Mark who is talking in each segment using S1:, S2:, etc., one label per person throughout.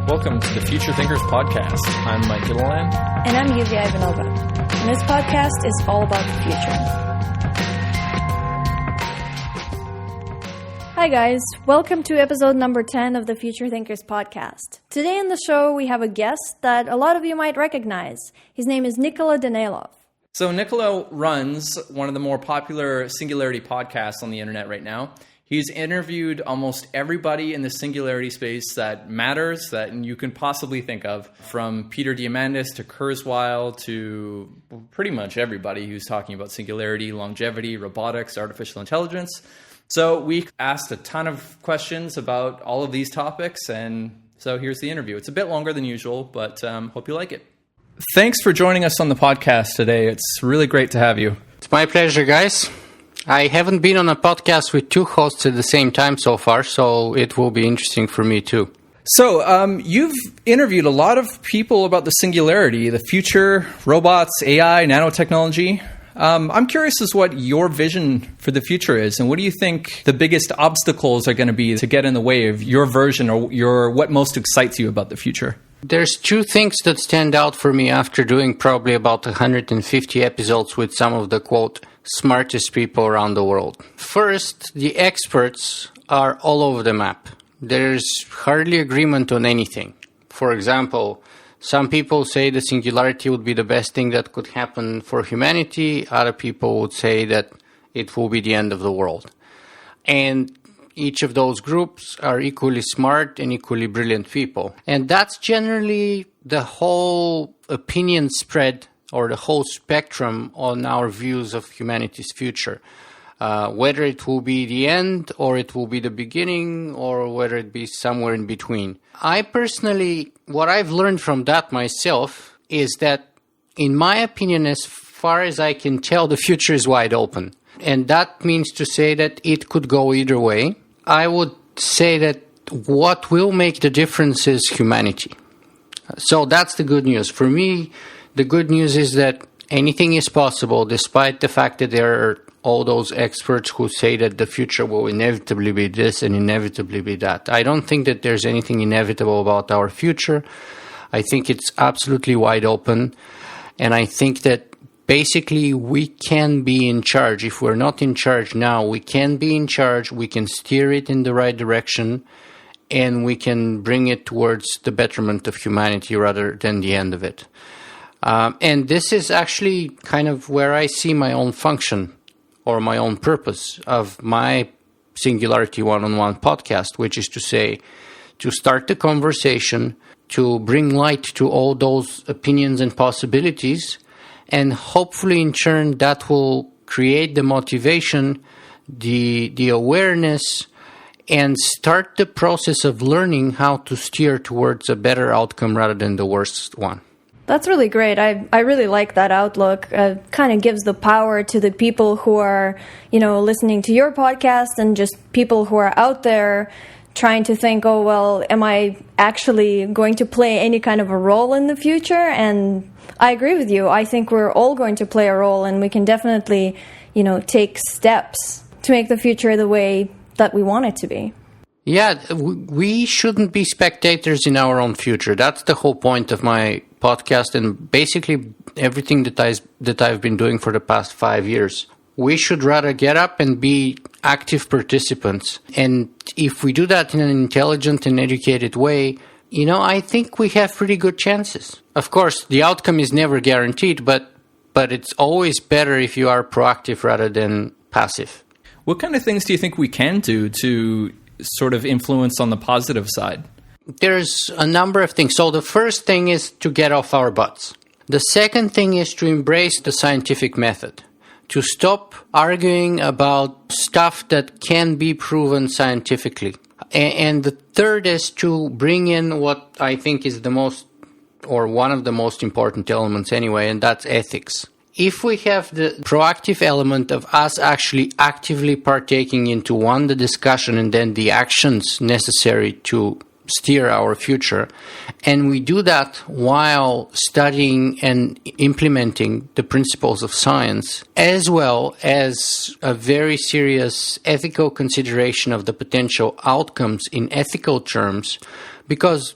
S1: Welcome to the Future Thinkers Podcast. I'm Mike Nikolas.
S2: And I'm Yulia Ivanova. And this podcast is all about the future. Hi guys, welcome to episode number 10 of the Future Thinkers Podcast. Today in the show we have a guest that a lot of you might recognize. His name is Nikola Danaylov.
S1: So Nikola runs one of the more popular Singularity podcasts on the internet right now. He's interviewed almost everybody in the singularity space that matters, that you can possibly think of, from Peter Diamandis to Kurzweil to pretty much everybody who's talking about singularity, longevity, robotics, artificial intelligence. So we asked a ton of questions about all of these topics, and so here's the interview. It's a bit longer than usual, but hope you like it. Thanks for joining us on the podcast today. It's really great to have you.
S3: It's my pleasure, guys. I haven't been on a podcast with two hosts at the same time so far, so it will be interesting for me too.
S1: So you've interviewed a lot of people about the singularity, the future, robots, AI, nanotechnology. I'm curious as what your vision for the future is, and what do you think the biggest obstacles are going to be to get in the way of your version or what most excites you about the future?
S3: There's two things that stand out for me after doing probably about 150 episodes with some of the, quote, smartest people around the world. First, the experts are all over the map. There's hardly agreement on anything. For example, some people say the singularity would be the best thing that could happen for humanity. Other people would say that it will be the end of the world. And each of those groups are equally smart and equally brilliant people. And that's generally the whole opinion spread or the whole spectrum on our views of humanity's future. Whether it will be the end or it will be the beginning or whether it be somewhere in between. I personally, what I've learned from that myself is that, in my opinion, as far as I can tell, the future is wide open. And that means to say that it could go either way. I would say that what will make the difference is humanity. So that's the good news. For me, the good news is that anything is possible, despite the fact that there are all those experts who say that the future will inevitably be this and inevitably be that. I don't think that there's anything inevitable about our future. I think it's absolutely wide open. And I think that basically we can be in charge. If we're not in charge now, we can be in charge. We can steer it in the right direction. And we can bring it towards the betterment of humanity rather than the end of it. And this is actually kind of where I see my own function or my own purpose of my Singularity One-on-One podcast, which is to say, to start the conversation, to bring light to all those opinions and possibilities, and hopefully in turn that will create the motivation, the awareness, and start the process of learning how to steer towards a better outcome rather than the worst one.
S2: That's really great. I really like that outlook. Kind of gives the power to the people who are, listening to your podcast and just people who are out there trying to think, oh, well, am I actually going to play any kind of a role in the future? And I agree with you. I think we're all going to play a role, and we can definitely, take steps to make the future the way that we want it to be.
S3: Yeah, we shouldn't be spectators in our own future. That's the whole point of my podcast and basically everything that I've been doing for the past 5 years. We should rather get up and be active participants. And if we do that in an intelligent and educated way, I think we have pretty good chances. Of course, the outcome is never guaranteed, but it's always better if you are proactive rather than passive.
S1: What kind of things do you think we can do to sort of influence on the positive side?
S3: There's a number of things. So the first thing is to get off our butts. The second thing is to embrace the scientific method, to stop arguing about stuff that can be proven scientifically. And the third is to bring in what I think is the most, or one of the most important elements anyway, and that's ethics. If we have the proactive element of us actually actively partaking into the discussion and then the actions necessary to steer our future, and we do that while studying and implementing the principles of science, as well as a very serious ethical consideration of the potential outcomes in ethical terms, because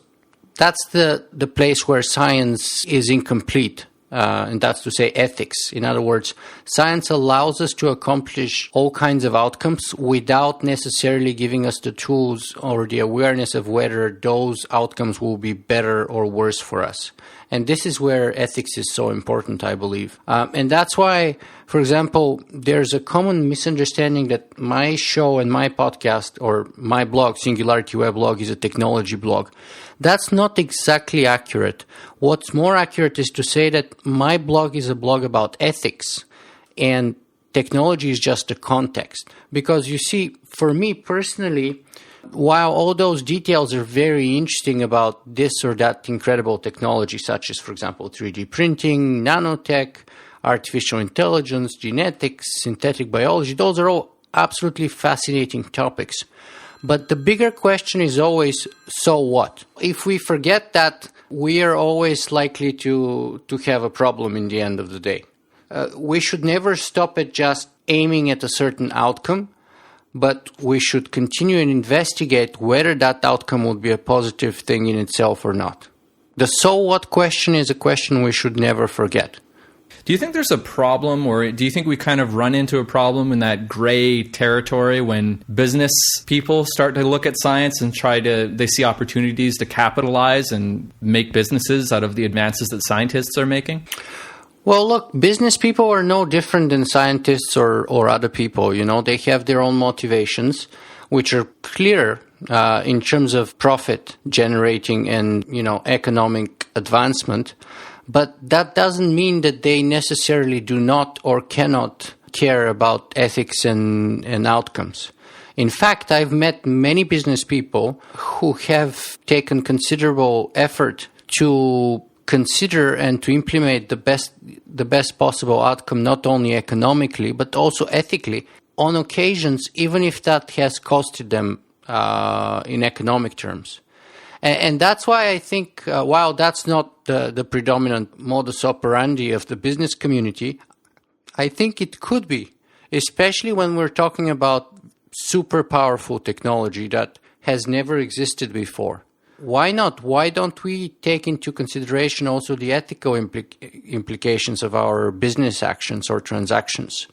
S3: that's the place where science is incomplete. And that's to say ethics. In other words, science allows us to accomplish all kinds of outcomes without necessarily giving us the tools or the awareness of whether those outcomes will be better or worse for us. And this is where ethics is so important, I believe. And that's why, for example, there's a common misunderstanding that my show and my podcast or my blog, Singularity Weblog, is a technology blog. That's not exactly accurate. What's more accurate is to say that my blog is a blog about ethics and technology is just a context. Because you see, for me personally, while all those details are very interesting about this or that incredible technology, such as, for example, 3D printing, nanotech, artificial intelligence, genetics, synthetic biology, those are all absolutely fascinating topics. But the bigger question is always, so what? If we forget that, we are always likely to have a problem in the end of the day. We should never stop at just aiming at a certain outcome, but we should continue and investigate whether that outcome would be a positive thing in itself or not. The so what question is a question we should never forget.
S1: Do you think there's a problem, or do you think we kind of run into a problem in that gray territory when business people start to look at science and they see opportunities to capitalize and make businesses out of the advances that scientists are making?
S3: Well, look, business people are no different than scientists or other people. You know, they have their own motivations, which are clear in terms of profit generating and, economic advancement. But that doesn't mean that they necessarily do not or cannot care about ethics and outcomes. In fact, I've met many business people who have taken considerable effort to consider and to implement the best possible outcome, not only economically, but also ethically, on occasions, even if that has costed them in economic terms. And that's why I think, while that's not the predominant modus operandi of the business community, I think it could be, especially when we're talking about super powerful technology that has never existed before. Why not? Why don't we take into consideration also the ethical implications of our business actions or transactions?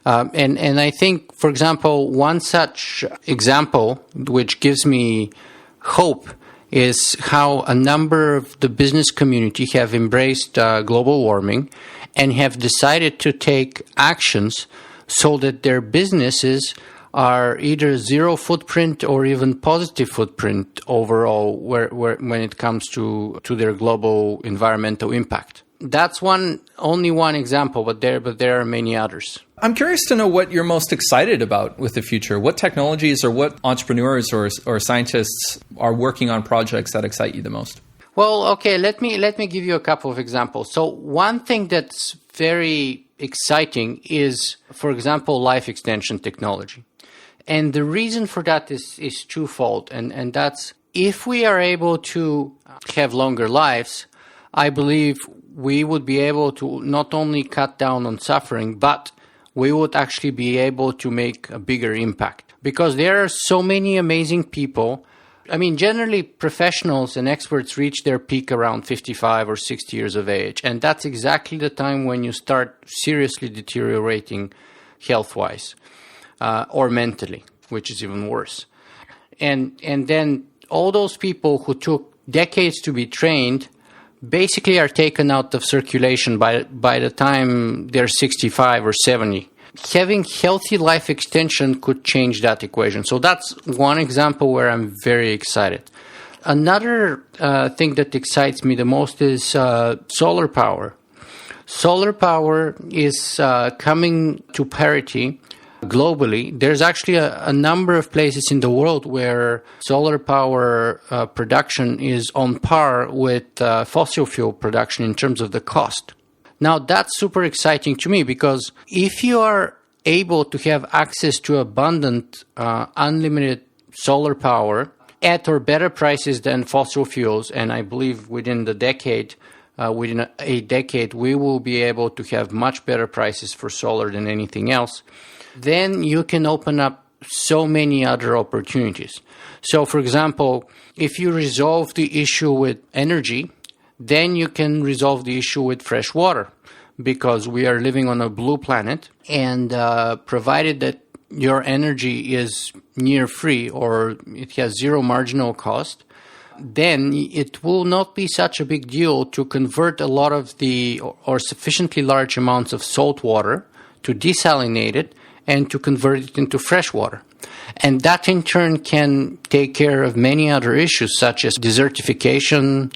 S3: And I think, for example, one such example which gives me hope is how a number of the business community have embraced global warming and have decided to take actions so that their businesses are either zero footprint or even positive footprint overall when it comes to their global environmental impact. That's only one example, but there are many others.
S1: I'm curious to know what you're most excited about with the future. What technologies or what entrepreneurs or scientists are working on projects that excite you the most?
S3: Well, okay, let me give you a couple of examples. So one thing that's very exciting is, for example, life extension technology. And the reason for that is twofold. And that's, if we are able to have longer lives, I believe we would be able to not only cut down on suffering, but we would actually be able to make a bigger impact. Because there are so many amazing people. I mean, generally professionals and experts reach their peak around 55 or 60 years of age. And that's exactly the time when you start seriously deteriorating health-wise or mentally, which is even worse. And then all those people who took decades to be trained basically are taken out of circulation by the time they're 65 or 70. Having healthy life extension could change that equation. So that's one example where I'm very excited. Another thing that excites me the most is solar power. Solar power is coming to parity globally. There's actually a number of places in the world where solar power production is on par with fossil fuel production in terms of the cost. Now, that's super exciting to me because if you are able to have access to abundant, unlimited solar power at or better prices than fossil fuels, and I believe within a decade, we will be able to have much better prices for solar than anything else, then you can open up so many other opportunities. So, for example, if you resolve the issue with energy, then you can resolve the issue with fresh water, because we are living on a blue planet, and provided that your energy is near free or it has zero marginal cost, then it will not be such a big deal to convert a lot of or sufficiently large amounts of salt water, to desalinate it and to convert it into fresh water. And that in turn can take care of many other issues such as desertification,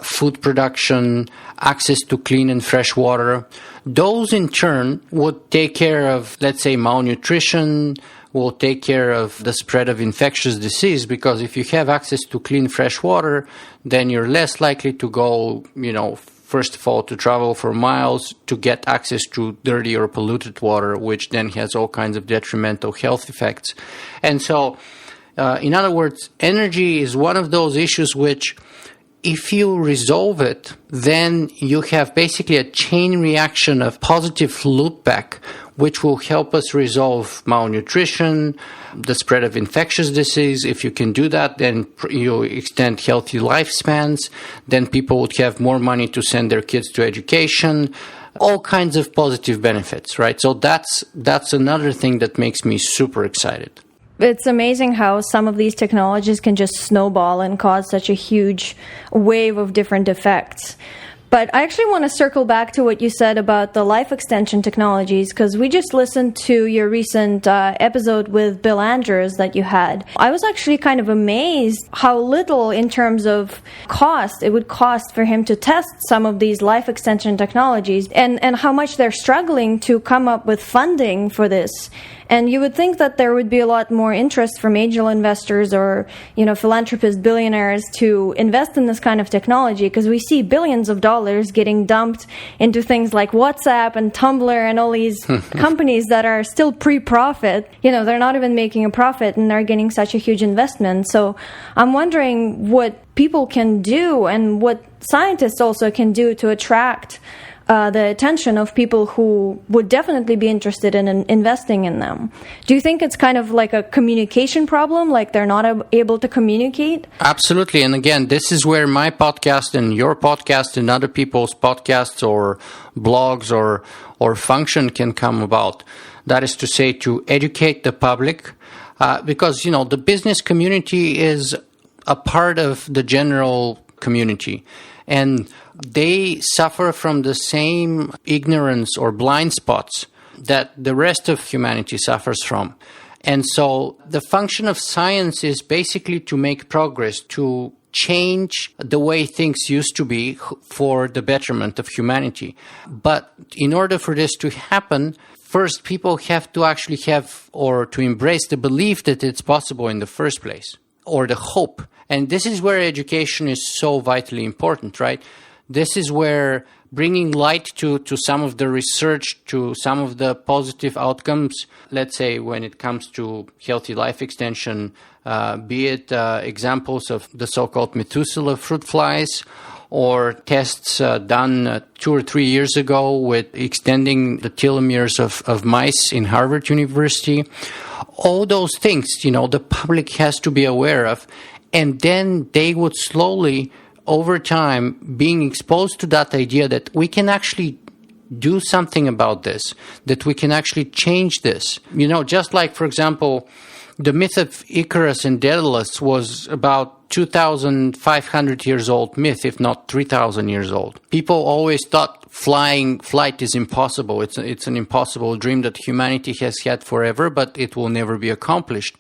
S3: food production, access to clean and fresh water. Those in turn would take care of, let's say, malnutrition, will take care of the spread of infectious disease, because if you have access to clean fresh water, then you're less likely to go, first of all, to travel for miles to get access to dirty or polluted water, which then has all kinds of detrimental health effects. And so, in other words, energy is one of those issues which, if you resolve it, then you have basically a chain reaction of positive loop back, which will help us resolve malnutrition, the spread of infectious disease. If you can do that, then you extend healthy lifespans. Then people would have more money to send their kids to education. All kinds of positive benefits, right? So that's another thing that makes me super excited.
S2: It's amazing how some of these technologies can just snowball and cause such a huge wave of different effects. But I actually want to circle back to what you said about the life extension technologies, because we just listened to your recent episode with Bill Andrews that you had. I was actually kind of amazed how little in terms of cost it would cost for him to test some of these life extension technologies, and how much they're struggling to come up with funding for this. And you would think that there would be a lot more interest from angel investors or, philanthropists, billionaires to invest in this kind of technology, because we see billions of dollars getting dumped into things like WhatsApp and Tumblr and all these companies that are still pre-profit. They're not even making a profit and they're getting such a huge investment. So I'm wondering what people can do and what scientists also can do to attract the attention of people who would definitely be interested in investing in them. Do you think it's kind of like a communication problem, like they're not able to communicate?
S3: Absolutely. And again, this is where my podcast and your podcast and other people's podcasts or blogs or function can come about. That is to say, to educate the public, because, the business community is a part of the general community. And they suffer from the same ignorance or blind spots that the rest of humanity suffers from. And so the function of science is basically to make progress, to change the way things used to be for the betterment of humanity. But in order for this to happen, first people have to actually have or to embrace the belief that it's possible in the first place, or the hope. And this is where education is so vitally important, right? This is where bringing light to some of the research, to some of the positive outcomes, let's say when it comes to healthy life extension, be it examples of the so-called Methuselah fruit flies, or tests done 2 or 3 years ago with extending the telomeres of mice in Harvard University. All those things, the public has to be aware of. And then they would slowly, over time, being exposed to that idea that we can actually do something about this, that we can actually change this. Just like, for example, the myth of Icarus and Daedalus was about 2,500 years old myth, if not 3,000 years old. People always thought flight is impossible. It's an impossible dream that humanity has had forever, but it will never be accomplished.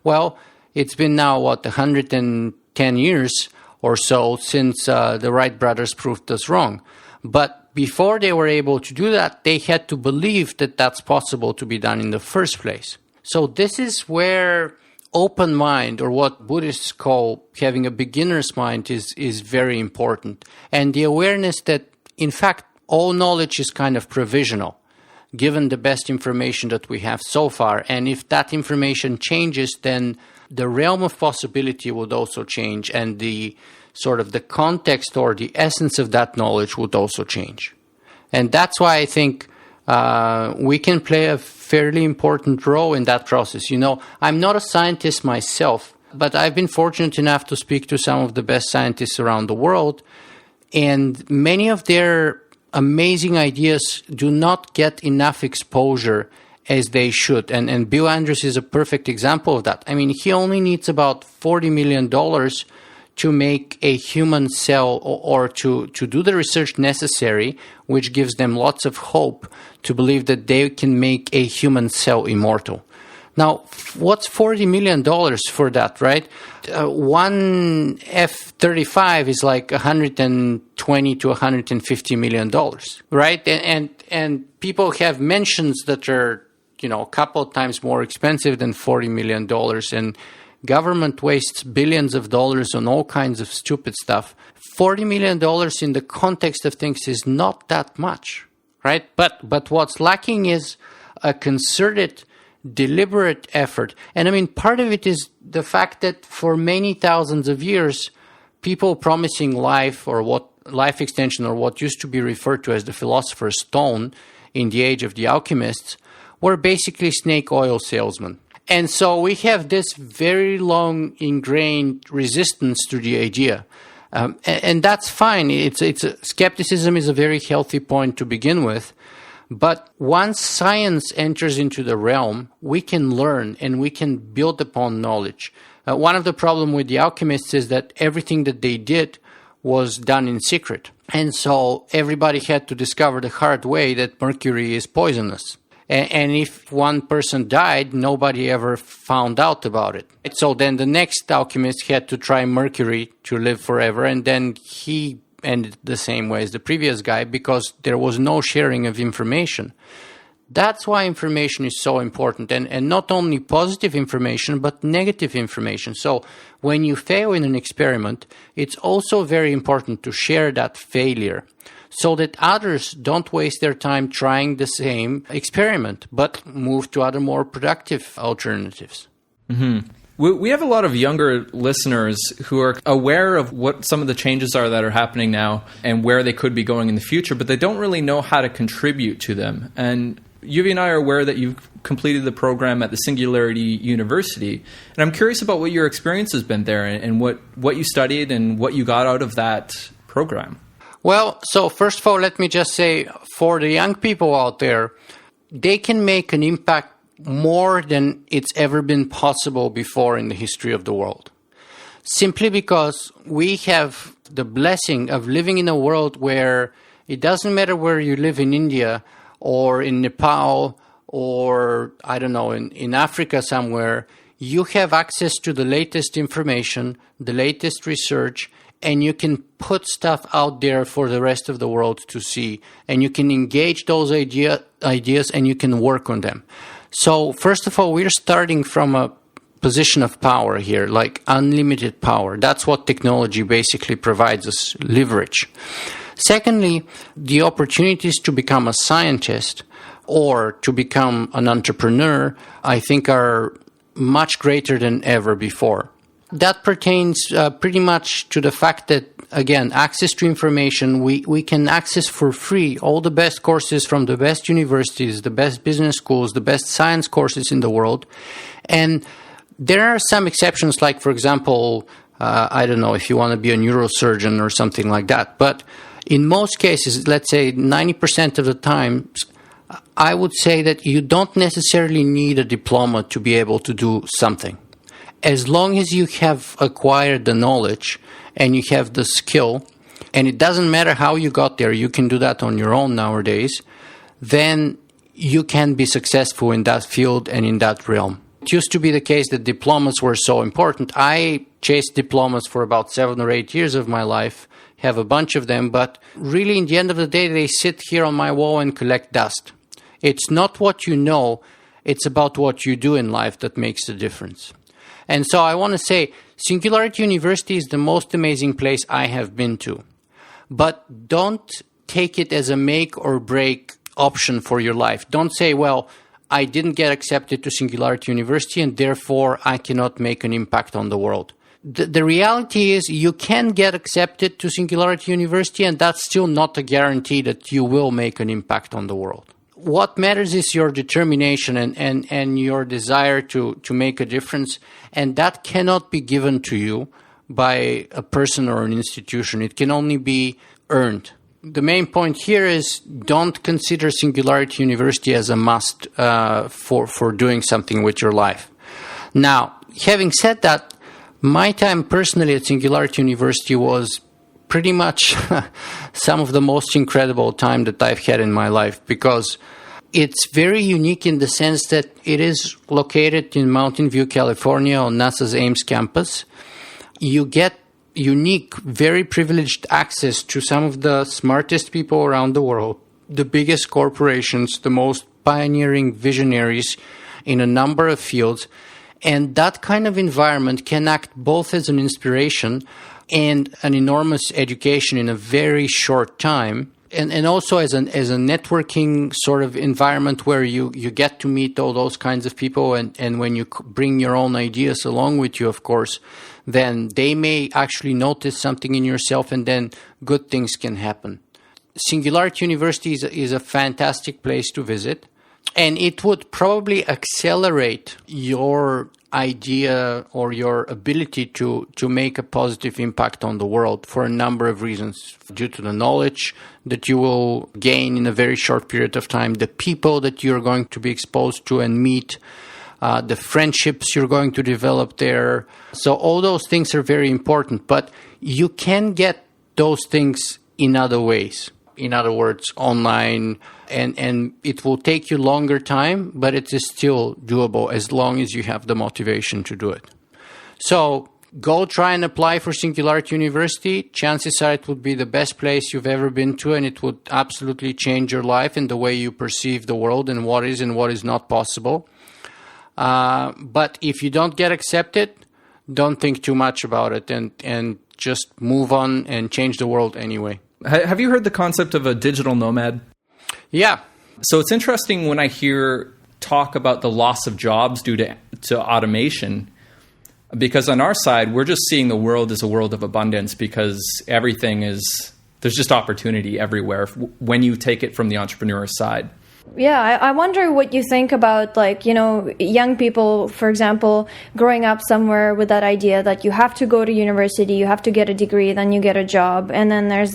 S3: Well, it's been now, 110 years or so since the Wright brothers proved us wrong. But before they were able to do that, they had to believe that that's possible to be done in the first place. So this is where open mind, or what Buddhists call having a beginner's mind, is very important. And the awareness that, in fact, all knowledge is kind of provisional, given the best information that we have so far. And if that information changes, then the realm of possibility would also change, and the sort of the context or the essence of that knowledge would also change. And that's why I think we can play a fairly important role in that process. I'm not a scientist myself, but I've been fortunate enough to speak to some of the best scientists around the world, and many of their amazing ideas do not get enough exposure as they should. And Bill Andrews is a perfect example of that. I mean, he only needs about $40 million to make a human cell or to do the research necessary, which gives them lots of hope to believe that they can make a human cell immortal. Now, what's $40 million for that, right? One F-35 is like $120 to $150 million, right? And people have mentions that are, a couple of times more expensive than $40 million, and government wastes billions of dollars on all kinds of stupid stuff. $40 million in the context of things is not that much, right? But what's lacking is a concerted, deliberate effort. And I mean, part of it is the fact that for many thousands of years, people promising life extension, or what used to be referred to as the philosopher's stone in the age of the alchemists, were basically snake oil salesmen. And so we have this very long ingrained resistance to the idea. And that's fine. Skepticism is a very healthy point to begin with. But once science enters into the realm, we can learn and we can build upon knowledge. One of the problems with the alchemists is that everything that they did was done in secret. And so everybody had to discover the hard way that mercury is poisonous. And if one person died, nobody ever found out about it. So then the next alchemist had to try mercury to live forever, and then he ended the same way as the previous guy because there was no sharing of information. That's why information is so important, and not only positive information, but negative information. So when you fail in an experiment, it's also very important to share that failure, so that others don't waste their time trying the same experiment, but move to other more productive alternatives.
S1: Mm-hmm. We have a lot of younger listeners who are aware of what some of the changes are that are happening now and where they could be going in the future, but they don't really know how to contribute to them. And Yuvi and I are aware that you've completed the program at the Singularity University. And I'm curious about what your experience has been there and what you studied and what you got out of that program.
S3: Well, so first of all, let me just say, for the young people out there, they can make an impact more than it's ever been possible before in the history of the world. Simply because we have the blessing of living in a world where it doesn't matter where you live in India or in Nepal or, I don't know, in Africa somewhere, you have access to the latest information, the latest research, and you can put stuff out there for the rest of the world to see. And you can engage those ideas and you can work on them. So first of all, we're starting from a position of power here, like unlimited power. That's what technology basically provides us, leverage. Secondly, the opportunities to become a scientist or to become an entrepreneur, I think, are much greater than ever before. That pertains pretty much to the fact that, again, access to information, we can access for free all the best courses from the best universities, the best business schools, the best science courses in the world. And there are some exceptions, like, for example, I don't know, if you want to be a neurosurgeon or something like that. But in most cases, let's say 90% of the time, I would say that you don't necessarily need a diploma to be able to do something. As long as you have acquired the knowledge and you have the skill, and it doesn't matter how you got there, you can do that on your own nowadays, then you can be successful in that field and in that realm. It used to be the case that diplomas were so important. I chased diplomas for about 7 or 8 years of my life, have a bunch of them, but really in the end of the day, they sit here on my wall and collect dust. It's not what you know, it's about what you do in life that makes the difference. And so I want to say, Singularity University is the most amazing place I have been to. But don't take it as a make or break option for your life. Don't say, well, I didn't get accepted to Singularity University and therefore I cannot make an impact on the world. The reality is you can get accepted to Singularity University and that's still not a guarantee that you will make an impact on the world. what matters is your determination and your desire to make a difference. And that cannot be given to you by a person or an institution. It can only be earned. The main point here is don't consider Singularity University as a must for doing something with your life. Now, having said that, my time personally at Singularity University was pretty much some of the most incredible time that I've had in my life, because it's very unique in the sense that it is located in Mountain View, California, on NASA's Ames campus. You get unique, very privileged access to some of the smartest people around the world, the biggest corporations, the most pioneering visionaries in a number of fields. And that kind of environment can act both as an inspiration and an enormous education in a very short time, and also as a networking sort of environment where you get to meet all those kinds of people, and when you bring your own ideas along with you, of course, then they may actually notice something in yourself, and then good things can happen. Singularity University is a fantastic place to visit. And it would probably accelerate your idea or your ability to make a positive impact on the world for a number of reasons, due to the knowledge that you will gain in a very short period of time, the people that you're going to be exposed to and meet, the friendships you're going to develop there. So all those things are very important, but you can get those things in other ways. In other words, online, and it will take you longer time, but it is still doable as long as you have the motivation to do it. So go try and apply for Singularity University. Chances are it would be the best place you've ever been to, and it would absolutely change your life and the way you perceive the world and what is not possible. But if you don't get accepted, don't think too much about it and just move on and change the world anyway.
S1: Have you heard the concept of a digital nomad?
S3: Yeah.
S1: So it's interesting when I hear talk about the loss of jobs due to automation, because on our side, we're just seeing the world as a world of abundance, because there's just opportunity everywhere when you take it from the entrepreneur side.
S2: Yeah, I wonder what you think about, young people, for example, growing up somewhere with that idea that you have to go to university, you have to get a degree, then you get a job. And then there's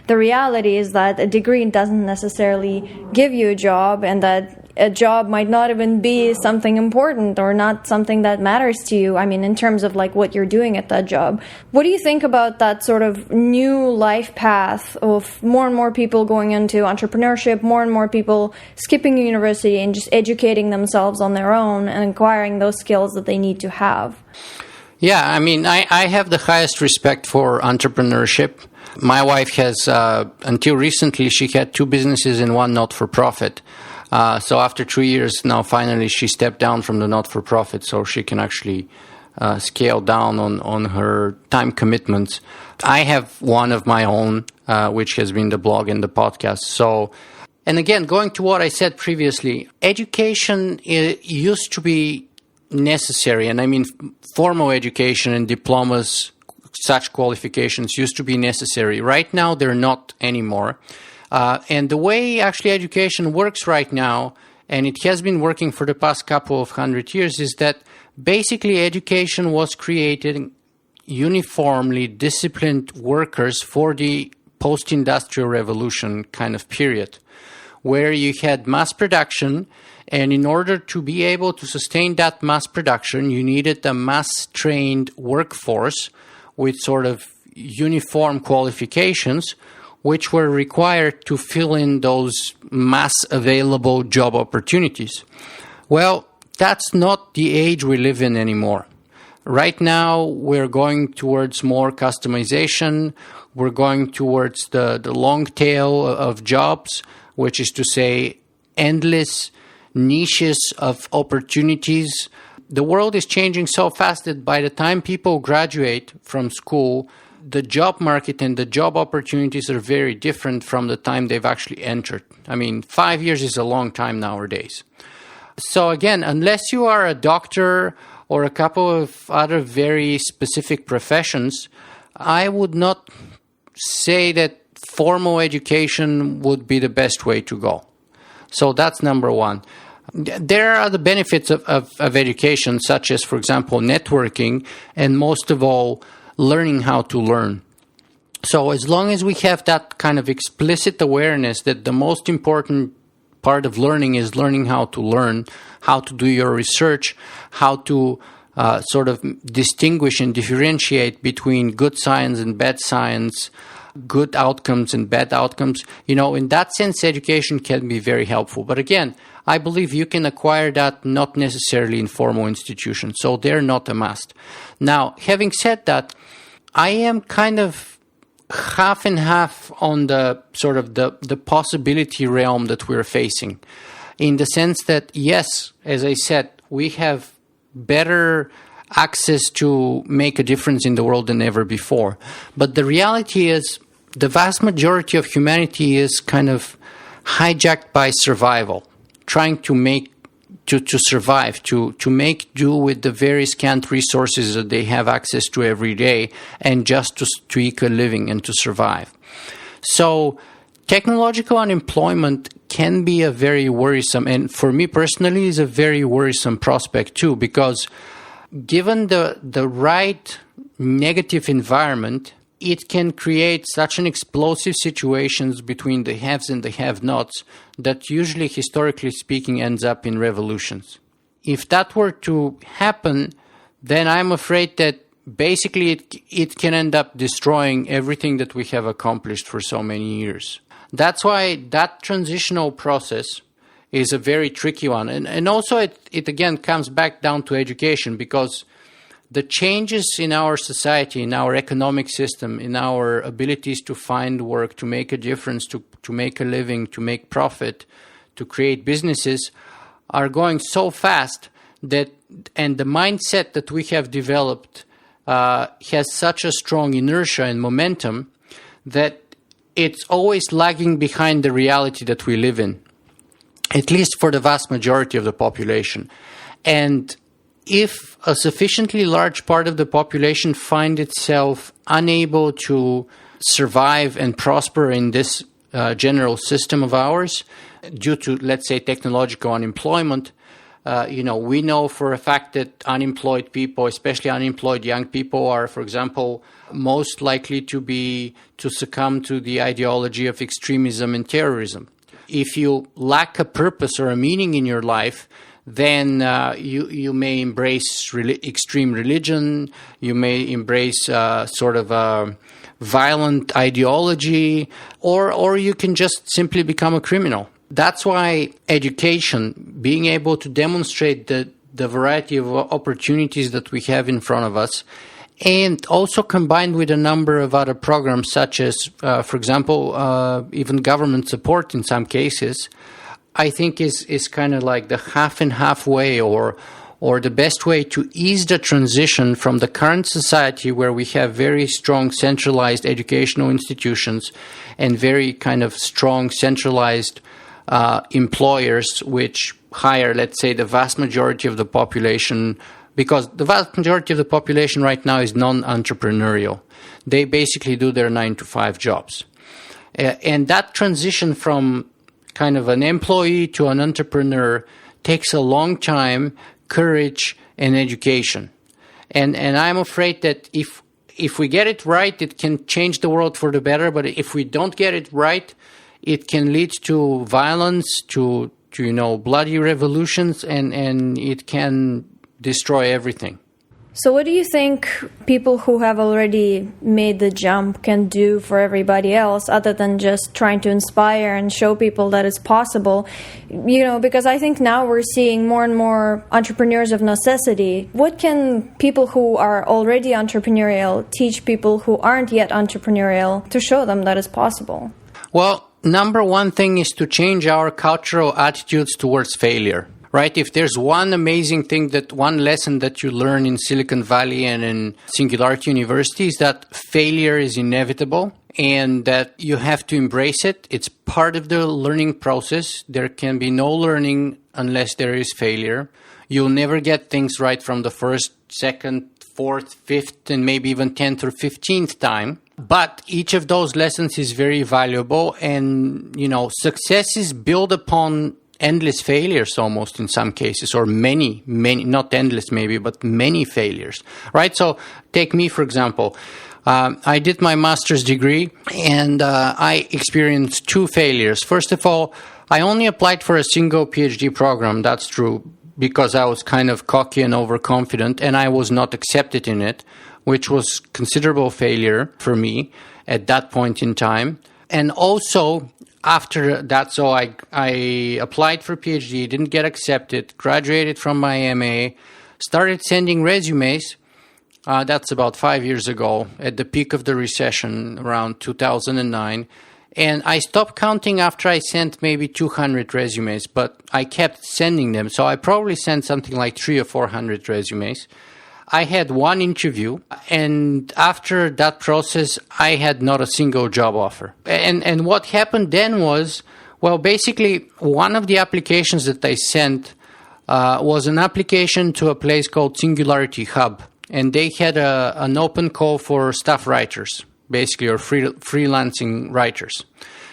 S2: the reality is that a degree doesn't necessarily give you a job, and that a job might not even be something important or not something that matters to you. I mean, in terms of what you're doing at that job. What do you think about that sort of new life path of more and more people going into entrepreneurship, more and more people skipping university and just educating themselves on their own and acquiring those skills that they need to have?
S3: Yeah, I mean, I have the highest respect for entrepreneurship. My wife has, until recently, she had 2 businesses and 1 not-for-profit. So after 3 years, now finally she stepped down from the not-for-profit so she can actually scale down on her time commitments. I have one of my own, which has been the blog and the podcast. So, and again, going to what I said previously, education used to be necessary. And I mean, formal education and diplomas, such qualifications used to be necessary. Right now, they're not anymore. And the way actually education works right now, and it has been working for the past couple of 100 years, is that basically education was created uniformly disciplined workers for the post-industrial revolution kind of period, where you had mass production, and in order to be able to sustain that mass production, you needed a mass-trained workforce with sort of uniform qualifications, which were required to fill in those mass available job opportunities. Well, that's not the age we live in anymore. Right now, we're going towards more customization. We're going towards the long tail of jobs, which is to say endless niches of opportunities. The world is changing so fast that by the time people graduate from school, the job market and the job opportunities are very different from the time they've actually entered. I mean, 5 years is a long time nowadays. So again, unless you are a doctor or a couple of other very specific professions, I would not say that formal education would be the best way to go. So that's number one. There are the benefits of education, such as, for example, networking, and most of all, learning how to learn. So as long as we have that kind of explicit awareness that the most important part of learning is learning how to learn, how to do your research, how to sort of distinguish and differentiate between good science and bad science, good outcomes and bad outcomes. In that sense, education can be very helpful. But again, I believe you can acquire that not necessarily in formal institutions, so they're not a must. Now, having said that, I am kind of half and half on the sort of the possibility realm that we're facing, in the sense that, yes, as I said, we have better access to make a difference in the world than ever before. But the reality is the vast majority of humanity is kind of hijacked by survival, trying to survive, to make do with the very scant resources that they have access to every day, and just to eke a living and to survive. So technological unemployment can be a very worrisome, and for me personally is a very worrisome prospect too, because given the right negative environment, it can create such an explosive situations between the haves and the have-nots that usually, historically speaking, ends up in revolutions. If that were to happen, then I'm afraid that basically it can end up destroying everything that we have accomplished for so many years. That's why that transitional process is a very tricky one. And also it again comes back down to education, because the changes in our society, in our economic system, in our abilities to find work, to make a difference, to make a living, to make profit, to create businesses are going so fast that, and the mindset that we have developed has such a strong inertia and momentum that it's always lagging behind the reality that we live in, at least for the vast majority of the population. And if a sufficiently large part of the population find itself unable to survive and prosper in this general system of ours due to, let's say, technological unemployment, we know for a fact that unemployed people, especially unemployed young people, are, for example, most likely to succumb to the ideology of extremism and terrorism. If you lack a purpose or a meaning in your life, then you may embrace extreme religion, you may embrace sort of a violent ideology, or you can just simply become a criminal. That's why education, being able to demonstrate the variety of opportunities that we have in front of us, and also combined with a number of other programs such as, for example, even government support in some cases, I think is kind of like the half and half way, or the best way to ease the transition from the current society where we have very strong centralized educational institutions and very kind of strong centralized employers which hire, let's say, the vast majority of the population, because the vast majority of the population right now is non-entrepreneurial. They basically do their 9-to-5 jobs. And that transition from kind of an employee to an entrepreneur takes a long time, courage, and education. And I'm afraid that if we get it right, it can change the world for the better. But if we don't get it right, it can lead to violence, to bloody revolutions, and it can destroy everything.
S2: So what do you think people who have already made the jump can do for everybody else, other than just trying to inspire and show people that it's possible? Because I think now we're seeing more and more entrepreneurs of necessity. What can people who are already entrepreneurial teach people who aren't yet entrepreneurial to show them that it's possible?
S3: Well, number one thing is to change our cultural attitudes towards failure. Right? If there's one amazing thing, one lesson that you learn in Silicon Valley and in Singularity University is that failure is inevitable and that you have to embrace it. It's part of the learning process. There can be no learning unless there is failure. You'll never get things right from the first, second, fourth, fifth, and maybe even 10th or 15th time. But each of those lessons is very valuable, and, success is built upon endless failures almost in some cases, or many, not endless maybe, but many failures, right? So take me, for example. I did my master's degree and I experienced 2 failures. First of all, I only applied for a single PhD program, that's true, because I was kind of cocky and overconfident and I was not accepted in it, which was considerable failure for me at that point in time. And also, after that, so I applied for PhD, didn't get accepted, graduated from my MA, started sending resumes. That's about 5 years ago, at the peak of the recession, around 2009. And I stopped counting after I sent maybe 200 resumes, but I kept sending them. So I probably sent something like 300 or 400 resumes. I had one interview, and after that process, I had not a single job offer. And what happened then was, well, basically, one of the applications that I sent was an application to a place called Singularity Hub. And they had an open call for staff writers, basically, or freelancing writers.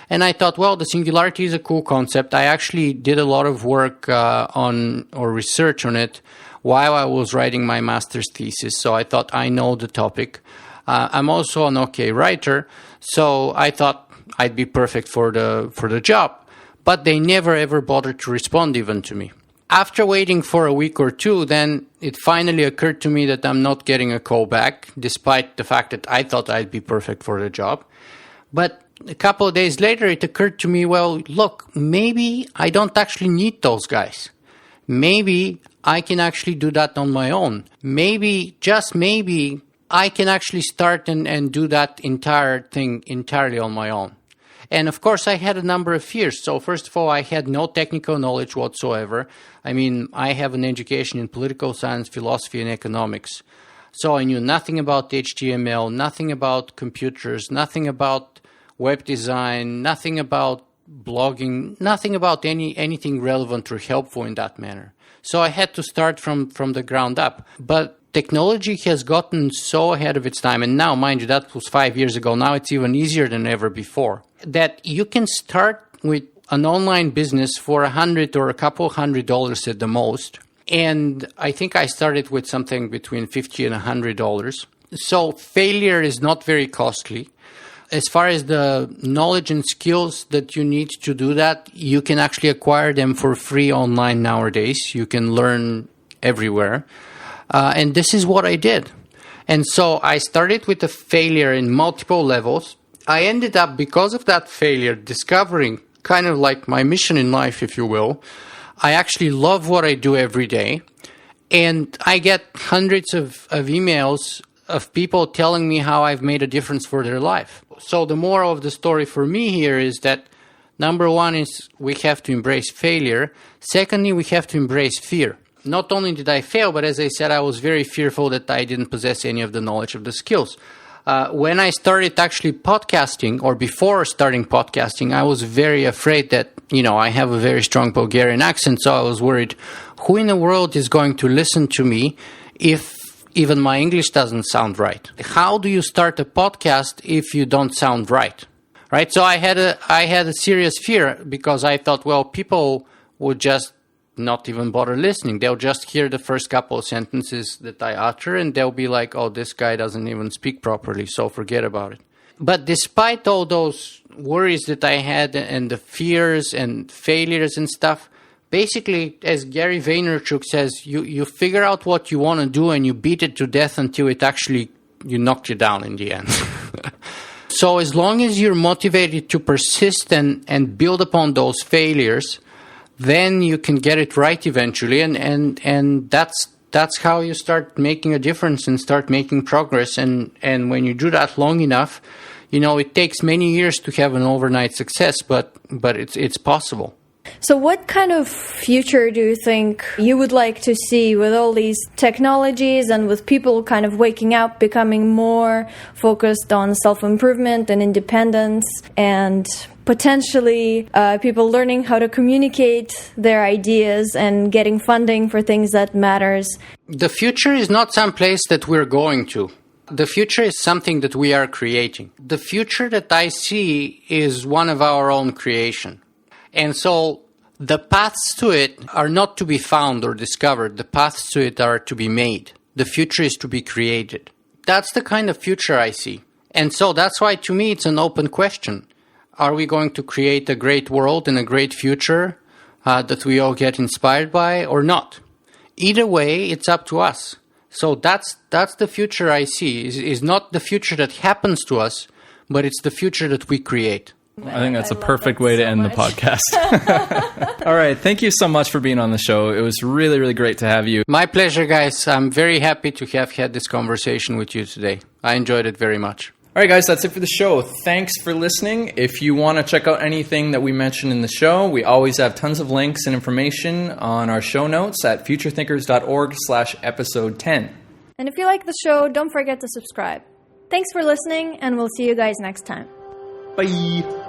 S3: And I thought, well, the Singularity is a cool concept. I actually did a lot of work on or research on it while I was writing my master's thesis. So I thought, I know the topic. I'm also an okay writer, so I thought I'd be perfect for the job. But they never ever bothered to respond even to me. After waiting for a week or two, then it finally occurred to me that I'm not getting a call back, despite the fact that I thought I'd be perfect for the job. But a couple of days later, it occurred to me, well, look, maybe I don't actually need those guys. Maybe I can actually do that on my own. Maybe, just maybe, I can actually start and do that entire thing entirely on my own. And of course, I had a number of fears. So first of all, I had no technical knowledge whatsoever. I mean, I have an education in political science, philosophy, and economics. So I knew nothing about HTML, nothing about computers, nothing about web design, nothing about blogging, nothing about anything relevant or helpful in that manner. So I had to start from the ground up. But technology has gotten so ahead of its time, and now, mind you, that was 5 years ago. Now it's even easier than ever before, that you can start with an online business for $100 or a couple $100 at the most. And I think I started with something between $50 and $100. So failure is not very costly. As far as the knowledge and skills that you need to do that, you can actually acquire them for free online nowadays. You can learn everywhere. And this is what I did. And so I started with a failure in multiple levels. I ended up, because of that failure, discovering kind of like my mission in life, if you will. I actually love what I do every day. And I get hundreds of emails of people telling me how I've made a difference for their life. So the moral of the story for me here is that number one is we have to embrace failure. Secondly, we have to embrace fear. Not only did I fail, but as I said, I was very fearful that I didn't possess any of the knowledge of the skills. When I started actually podcasting, or before starting podcasting, I was very afraid that, I have a very strong Bulgarian accent, so I was worried, who in the world is going to listen to me if even my English doesn't sound right? How do you start a podcast if you don't sound right? Right? So I had a serious fear, because I thought, well, people would just not even bother listening. They'll just hear the first couple of sentences that I utter, and they'll be like, oh, this guy doesn't even speak properly, so forget about it. But despite all those worries that I had, and the fears and failures and stuff, basically, as Gary Vaynerchuk says, you figure out what you want to do and you beat it to death until it actually, you knocked you down in the end. So as long as you're motivated to persist and build upon those failures, then you can get it right eventually, and that's how you start making a difference and start making progress. And when you do that long enough, it takes many years to have an overnight success, but it's possible.
S2: So what kind of future do you think you would like to see with all these technologies and with people kind of waking up, becoming more focused on self-improvement and independence, and potentially people learning how to communicate their ideas and getting funding for things that matters?
S3: The future is not some place that we're going to. The future is something that we are creating. The future that I see is one of our own creation. And so The paths to it are not to be found or discovered. The paths to it are to be made. The future is to be created. That's the kind of future I see. And so that's why, to me, it's an open question. Are we going to create a great world and a great future that we all get inspired by or not? Either way, it's up to us. So that's the future I see, is not the future that happens to us, but it's the future that we create.
S1: I think that's a perfect way to end the podcast. All right. Thank you so much for being on the show. It was really, really great to have you.
S3: My pleasure, guys. I'm very happy to have had this conversation with you today. I enjoyed it very much.
S1: All right, guys, that's it for the show. Thanks for listening. If you want to check out anything that we mentioned in the show, we always have tons of links and information on our show notes at futurethinkers.org/episode 10.
S2: And if you like the show, don't forget to subscribe. Thanks for listening, and we'll see you guys next time.
S1: Bye.